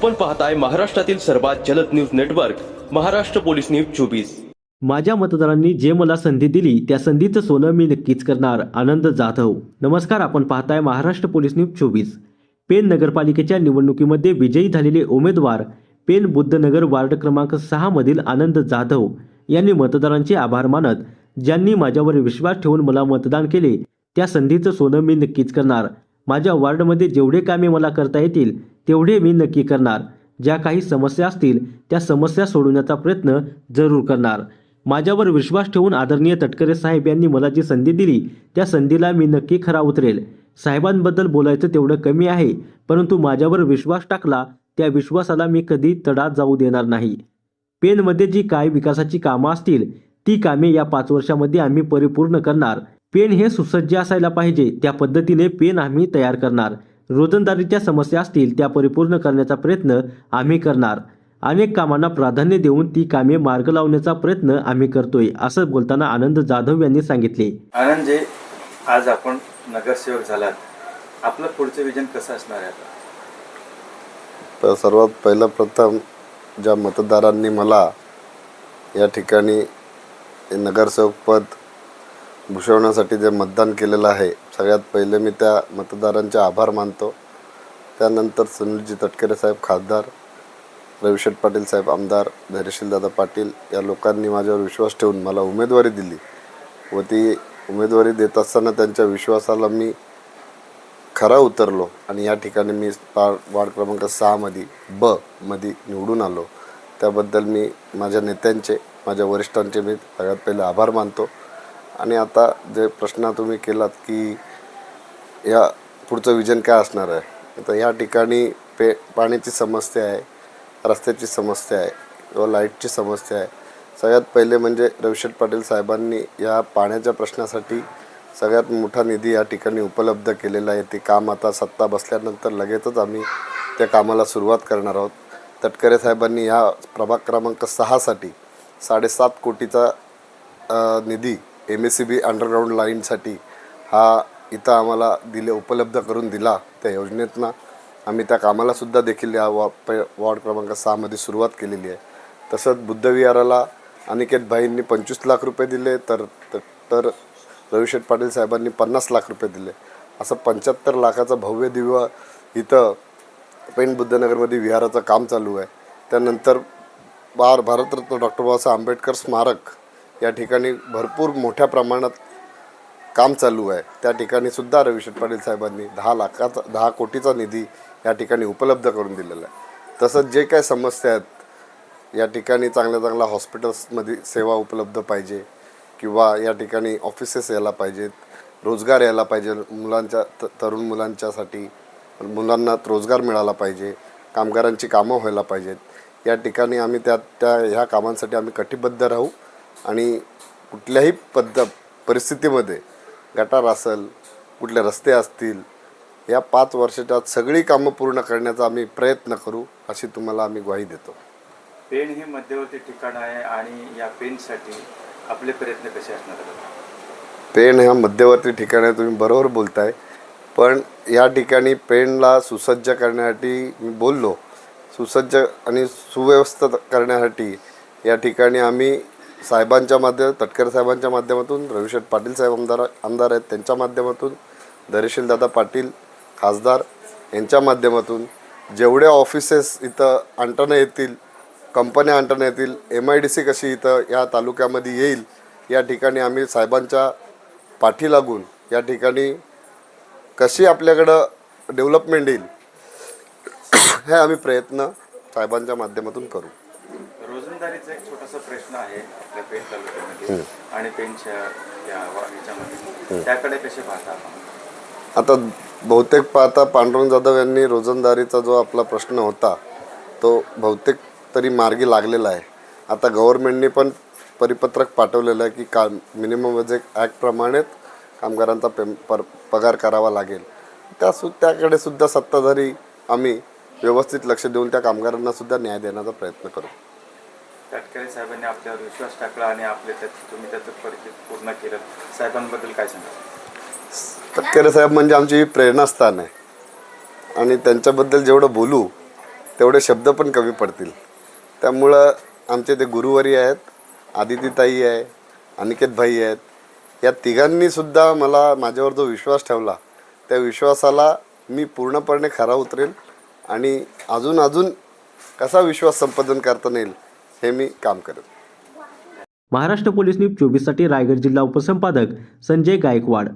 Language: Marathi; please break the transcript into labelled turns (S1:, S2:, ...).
S1: आपण पाहताय महाराष्ट्रातील सर्वात जलद news network Maharashtra police news 24।
S2: माझ्या मतदारांनी जे मला संधी दिली त्या संधीचं सोनं मी नक्कीच करणार। आनंद जाधव। नमस्कार, आपण पाहताय महाराष्ट्र पोलीस न्यूज 24। पेण नगरपालिकेच्या निवडणुकीमध्ये विजयी झालेले उमेदवार पेण बुद्धनगर वार्ड क्रमांक 6 मधील आनंद जाधव यांनी मतदारांचे आभार मानत, ज्यांनी माझ्यावर विश्वास ठेवून मला मतदान केले त्या संधीचं सोनं मी नक्कीच करणार। माझ्या वार्डमध्ये जेवढे कामे मला करता येतील तेवढे मी नक्की करणार। ज्या काही समस्या असतील त्या समस्या सोडवण्याचा प्रयत्न जरूर करणार। माझ्यावर विश्वास ठेवून आदरणीय तटकरे साहेब यांनी मला जी संधी दिली त्या संधीला मी नक्की खरा उतरेल। साहेबांबद्दल बोलायचं तेवढं कमी आहे, परंतु माझ्यावर विश्वास टाकला त्या विश्वासाला मी कधी तडा जाऊ देणार नाही। पेणमध्ये जी काय विकासाची कामं असतील ती कामे या 5 वर्षामध्ये आम्ही परिपूर्ण करणार। पेण हे सुसज्ज असायला पाहिजे त्या पद्धतीने पेण आम्ही तयार करणार। रोजंदारीच्या समस्या असतील त्या परिपूर्ण करण्याचा प्रयत्न आम्ही करणार। अनेक कामांना प्राधान्य देऊन ती कामे मार्ग लावण्याचा प्रयत्न आम्ही करतोय, असं बोलताना आनंद जाधव यांनी सांगितले।
S3: आनंदजी, आज आपण नगरसेवक झालात, आपलं पुढचं विजन कसं असणार आहे?
S4: तर सर्वात पहिलं प्रथम ज्या मतदारांनी मला या ठिकाणी नगरसेवक पद भूषवण्यासाठी जे मतदान केलेलं आहे, सगळ्यात पहिले मी त्या मतदारांचे आभार मानतो। त्यानंतर सुनीलजी तटकरे साहेब खासदार, रविशेठ पाटील साहेब आमदार, धैर्यशीलदादा पाटील या लोकांनी माझ्यावर विश्वास ठेवून मला उमेदवारी दिली व ती उमेदवारी देत असताना त्यांच्या विश्वासाला मी खरा उतरलो आणि या ठिकाणी मी वार्ड क्रमांक 6 मध्ये निवडून आलो। त्याबद्दल मी माझ्या नेत्यांचे, माझ्या वरिष्ठांचे मी सगळ्यात पहिले आभार मानतो। आणि आता जे प्रश्न तुम्ही केलात की या पुढचं विजन काय असणार आहे, तर या ठिकाणी पाण्याची समस्या आहे, रस्त्याची समस्या आहे किंवा लाईटची समस्या आहे। सगळ्यात पहिले म्हणजे रविशेठ पाटील साहेबांनी या पाण्याच्या प्रश्नासाठी सगळ्यात मोठा निधी या ठिकाणी उपलब्ध केलेला आहे। ते काम आता सत्ता बसल्यानंतर लगेचच आम्ही त्या कामाला सुरुवात करणार आहोत। तटकरे साहेबांनी या प्रभाग क्रमांक 6 साठी 7.5 कोटीचा निधी MSCB अंडरग्राऊंड लाईनसाठी हा इथं आम्हाला उपलब्ध करून दिला। त्या योजनेतनं आम्ही त्या कामालासुद्धा देखील या वॉर्ड क्रमांक 6 मध्ये सुरुवात केलेली आहे। तसंच बुद्धविहाराला अनिकेत भाईंनी 25 लाख रुपये दिले, तर रविशेठ पाटील साहेबांनी 50 लाख रुपये दिले। असं 75 लाखाचं भव्य दिव्य इथं पेण बुद्धनगरमध्ये विहाराचं काम चालू आहे। त्यानंतर भारतरत्न डॉक्टर बाबासाहेब आंबेडकर स्मारक या ठिकाणी भरपूर मोठ्या प्रमाणात काम चालू आहे। त्या ठिकाणी सुद्धा रविशेठ पाटील साहेबांनी 10 कोटीचा निधी या ठिकाणी उपलब्ध करून दिलेला आहे। तसंच जे काय समस्या आहेत या ठिकाणी चांगल्या हॉस्पिटल्समध्ये सेवा उपलब्ध पाहिजे किंवा या ठिकाणी ऑफिसेस यायला पाहिजेत, रोजगार यायला पाहिजे, तरुण मुलांच्यासाठी मुलांना रोजगार मिळाला पाहिजे, कामगारांची कामं व्हायला पाहिजेत। या ठिकाणी आम्ही ह्या कामांसाठी आम्ही कटिबद्ध राहू आणि कुठल्याही परिस्थितीमध्ये गटार असेल, कुठले रस्ते असतील, या 5 वर्षाच्या सगळी कामं पूर्ण करण्याचा आम्ही प्रयत्न करू, अशी तुम्हाला आम्ही ग्वाही देतो।
S3: पेण हे मध्यवर्ती ठिकाण आहे आणि या पेणसाठी आपले प्रयत्न कसे असणार आहेत?
S4: पेण ह्या मध्यवर्ती ठिकाण आहे, तुम्ही बरोबर बोलताय, पण या ठिकाणी पेणला सुसज्ज करण्यासाठी मी बोललो, सुसज्ज आणि सुव्यवस्थित करण्यासाठी या ठिकाणी आम्ही तटकरे साहेबांच्या माध्यमातून, रविशेठ पाटील साहेब आमदार आहेत त्यांच्या माध्यमातून, धैर्यशीलदादा पाटील खासदार यांच्या माध्यमातून जेवढे ऑफिसेस इथं आणता येतील, कंपन्या आणता येतील, MIDC कशी इथं या तालुक्यामध्ये येईल या ठिकाणी आम्ही साहेबांच्या पाठी लागून या ठिकाणी कशी आपल्याकडं डेव्हलपमेंट येईल हे आम्ही प्रयत्न साहेबांच्या माध्यमातून करू।
S3: रोजंदारीचा एक छोटासा प्रश्न आहे आपल्या पेण तालुक्यामध्ये आणि पेणच्या या ह्याच्यामध्ये, त्याकडे कसे पाहता आपण?
S4: आता बहुतेक पाहता पांडुरंग जाधव यांनी रोजंदारीचा जो आपला प्रश्न होता तो बहुतेक तरी मार्गी लागलेला आहे। आता गव्हर्नमेंटने पण परिपत्रक पाठवलेलं आहे की मिनिमम वेज ॲक्टप्रमाणेच कामगारांचा पगार करावा लागेल। त्याकडे सुद्धा सत्ताधारी आम्ही व्यवस्थित लक्ष देऊन त्या कामगारांना सुद्धा न्याय देण्याचा प्रयत्न करू।
S3: तटकरे साहेबांनी आपल्यावर विश्वास टाकला आणि तुम्ही त्याचं परिचित पूर्ण केलं, साहेबांबद्दल काय सांगा?
S4: तटकरे साहेब म्हणजे आमची प्रेरणास्थान आहे आणि त्यांच्याबद्दल जेवढं बोलू तेवढे शब्द पण कमी पडतील. त्यामुळं आमचे ते गुरुवारी आहेत, आदितीताई आहे, अनिकेत भाई आहेत, या तिघांनीसुद्धा माझ्यावर जो विश्वास ठेवला त्या विश्वासाला मी पूर्णपणे खरा उतरेल आणि अजून कसा विश्वास संपादन करता येईल हे मी काम करेन.
S2: महाराष्ट्र पोलीस न्यूज 24 साठी रायगड जिल्हा उपसंपादक संजय गायकवाड.